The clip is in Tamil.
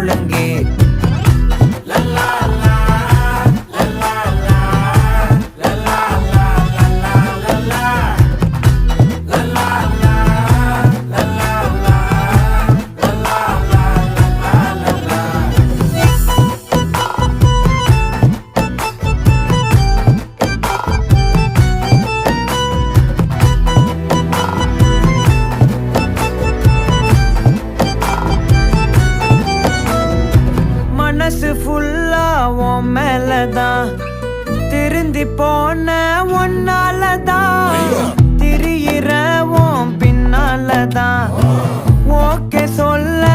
ஒழுங்கே மனசு ஃபுல்லா உன் மேலதான் திருந்தி போன ஒன்னாலதான் திரியிற உன் பின்னாலதான் ஓகே சொல்ல